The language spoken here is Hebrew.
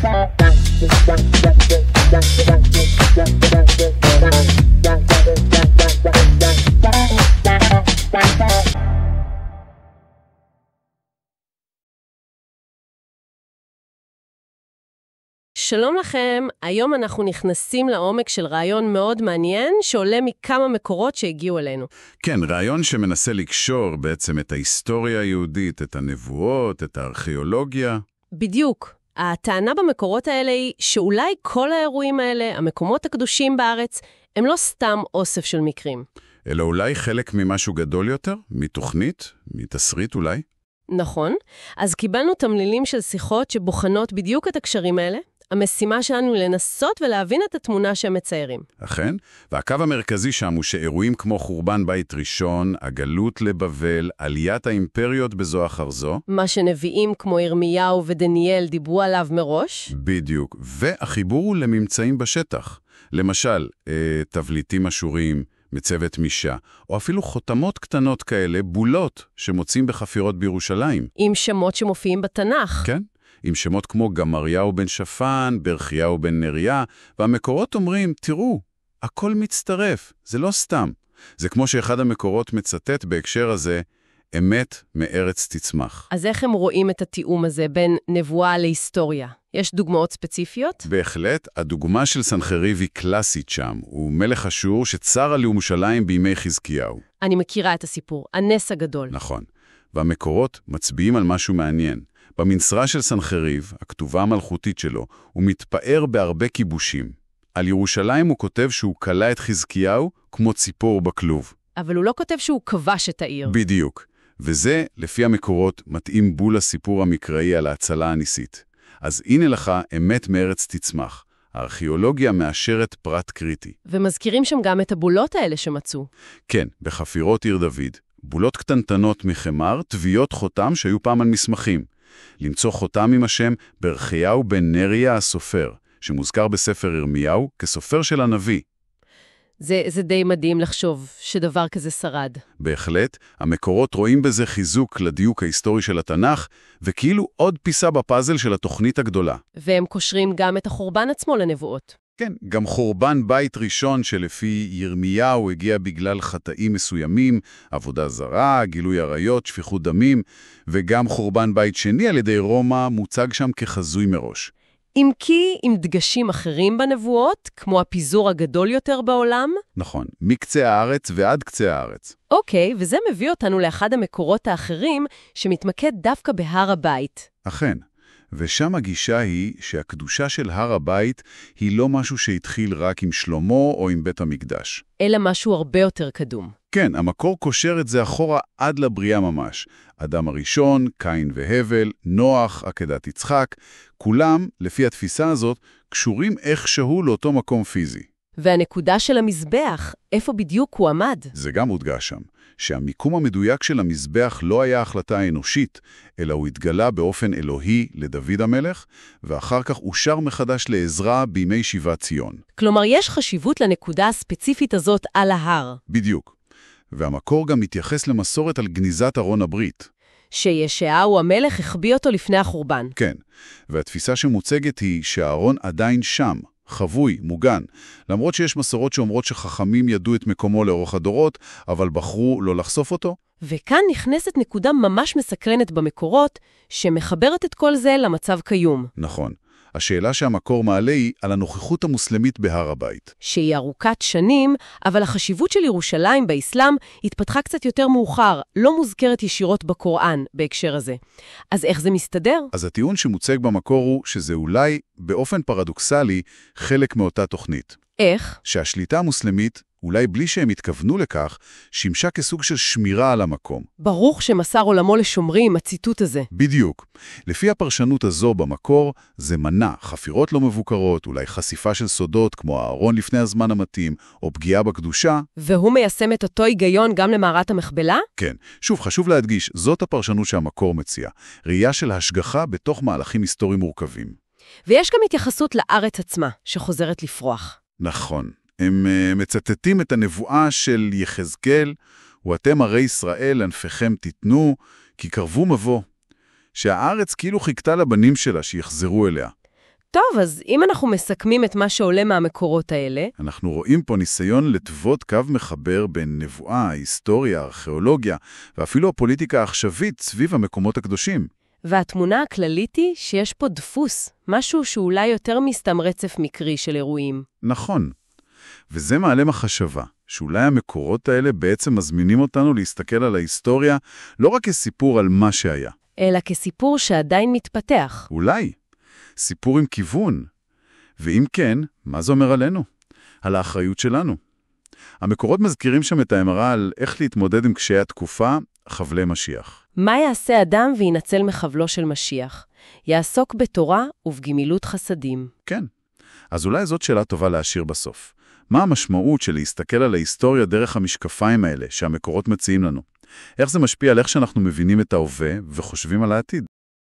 שלום לכם, היום אנחנו נכנסים לעומק של רעיון מאוד מעניין שעולה מכמה מקורות שהגיעו אלינו. כן, רעיון שמנסה לקשור בעצם את ההיסטוריה היהודית, את הנבואות, את הארכיאולוגיה. בדיוק. הטענה במקורות האלה היא שאולי כל האירועים האלה, המקומות הקדושים בארץ, הם לא סתם אוסף של מקרים. אלא אולי חלק ממשהו גדול יותר? מתוכנית? מתסריט אולי? נכון. אז קיבלנו תמלילים של שיחות שבוחנות בדיוק את הקשרים האלה. המשימה שלנו היא לנסות ולהבין את התמונה שהם מציירים. אכן, והקו המרכזי שם הוא שאירועים כמו חורבן בית ראשון, הגלות לבבל, עליית האימפריות בזו אחר זו. מה שנביאים כמו ירמיהו ודניאל דיברו עליו מראש. בדיוק, והחיבור הוא לממצאים בשטח. למשל, תבליטים אשורים, מצבת מישה, או אפילו חותמות קטנות כאלה, בולות, שמוצאים בחפירות בירושלים. עם שמות שמופיעים בתנ"ך. כן. עם שמות כמו גמריהו בן שפן, ברכיהו בן נריה, והמקורות אומרים, תראו, הכל מצטרף, זה לא סתם. זה כמו שאחד המקורות מצטט בהקשר הזה, אמת מארץ תצמח. אז איך הם רואים את התיאום הזה בין נבואה להיסטוריה? יש דוגמאות ספציפיות? בהחלט, הדוגמה של סנחריב היא קלאסית שם. הוא מלך אשור שצר על ירושלים בימי חזקיהו. אני מכירה את הסיפור, הנס הגדול. נכון. והמקורות מצביעים על משהו מעניין. במנסרה של סנחריב, הכתובה המלכותית שלו, הוא מתפאר בהרבה כיבושים. על ירושלים הוא כותב שהוא קלה את חזקיהו כמו ציפור בכלוב. אבל הוא לא כותב שהוא כבש את העיר. בדיוק. וזה, לפי המקורות, מתאים בול לסיפור המקראי על ההצלה הניסית. אז הנה לך אמת מארץ תצמח. הארכיאולוגיה מאשרת פרט קריטי. ומזכירים שם גם את הבולות האלה שמצאו. כן, בחפירות עיר דוד. בולות קטנטנות מחמר, טביעות חותם שהיו פעם על מסמכים. למצוא חותם עם השם ברכיהו בן נריה הסופר, שמוזכר בספר ירמיהו כסופר של הנביא. זה די מדהים לחשוב שדבר כזה שרד. בהחלט, המקורות רואים בזה חיזוק לדיוק ההיסטורי של התנ"ך, וכאילו עוד פיסה בפאזל של התוכנית הגדולה. והם קושרים גם את החורבן עצמו לנבואות. כן, גם חורבן בית ראשון שלפי ירמיהו הגיע בגלל חטאים מסוימים, עבודה זרה, גילוי עריות, שפיכות דמים, וגם חורבן בית שני על ידי רומא מוצג שם כחזוי מראש. אם כי עם דגשים אחרים בנבואות, כמו הפיזור הגדול יותר בעולם? נכון, מקצה הארץ ועד קצה הארץ. אוקיי, וזה מביא אותנו לאחד המקורות האחרים שמתמקד דווקא בהר הבית. אכן. ושם הגישה היא שהקדושה של הר הבית היא לא משהו שהתחיל רק עם שלמה או עם בית המקדש. אלא משהו הרבה יותר קדום. כן, המקור קושר את זה אחורה עד לבריאה ממש. אדם הראשון, קין והבל, נוח, עקדת יצחק, כולם, לפי התפיסה הזאת, קשורים איכשהו לאותו מקום פיזי. והנקודה של המזבח, איפה בדיוק הוא עמד? זה גם הודגש שם, שהמיקום המדויק של המזבח לא היה החלטה אנושית, אלא הוא התגלה באופן אלוהי לדוד המלך, ואחר כך אושר מחדש לעזרה בימי שיבת ציון. כלומר, יש חשיבות לנקודה הספציפית הזאת על ההר. בדיוק. והמקור גם מתייחס למסורת על גניזת ארון הברית. שישעיהו המלך החביא אותו לפני החורבן. כן, והתפיסה שמוצגת היא שהארון עדיין שם, חבוי, מוגן, למרות שיש מסורות שאומרות שחכמים ידעו את מקומו לאורך הדורות, אבל בחרו לא לחשוף אותו. וכאן נכנסת נקודה ממש מסקרנת במקורות, שמחברת את כל זה למצב קיום. נכון. השאלה שהמקור מעלה היא על הנוכחות המוסלמית בהר הבית. שהיא ארוכת שנים, אבל החשיבות של ירושלים באסלאם התפתחה קצת יותר מאוחר, לא מוזכרת ישירות בקוראן בהקשר הזה. אז איך זה מסתדר? אז הטיעון שמוצג במקור הוא שזה אולי, באופן פרדוקסלי, חלק מאותה תוכנית. איך? שהשליטה המוסלמית, אולי בלי שהם התכוונו לכך, שימשה כסוג של שמירה על המקום. ברוך שמסר עולמו לשומרים, הציטוט הזה. בדיוק. לפי הפרשנות הזו במקור, זה מנע חפירות לא מבוקרות, אולי חשיפה של סודות כמו הארון לפני הזמן המתאים, או פגיעה בקדושה. והוא מיישם את אותו היגיון גם למערת המכפלה? כן. שוב, חשוב להדגיש, זאת הפרשנות שהמקור מציע. ראייה של השגחה בתוך מהלכים היסטוריים מורכבים. ויש גם התייחסות לארץ עצמה, שחוזרת לפרוח. נכון. הם מצטטים את הנבואה של יחזקאל, ואתם הרי ישראל ענפיכם תיתנו, כי קרבו מבוא. שהארץ כאילו חיכתה לבנים שלה שיחזרו אליה. טוב, אז אם אנחנו מסכמים את מה שעולה מהמקורות האלה, אנחנו רואים פה ניסיון לטוות קו מחבר בין נבואה, היסטוריה, ארכיאולוגיה, ואפילו הפוליטיקה העכשווית סביב המקומות הקדושים. והתמונה הכללית היא שיש פה דפוס, משהו שאולי יותר מסתם רצף מקרי של אירועים. נכון. וזה מעלה מחשבה, שאולי המקורות האלה בעצם מזמינים אותנו להסתכל על ההיסטוריה לא רק כסיפור על מה שהיה. אלא כסיפור שעדיין מתפתח. אולי. סיפור עם כיוון. ואם כן, מה זה אומר עלינו? על האחריות שלנו. המקורות מזכירים שם את האמרה על איך להתמודד עם קשיי התקופה, חבלי משיח. מה יעשה אדם וינצל מחבלו של משיח? יעסוק בתורה ובגמילות חסדים. כן. אז אולי זאת שאלה טובה להשאיר בסוף. מה המשמעות של להסתכל על ההיסטוריה דרך המשקפיים האלה שהמקורות מציעים לנו? איך זה משפיע על איך שאנחנו מבינים את ההווה וחושבים על העתיד?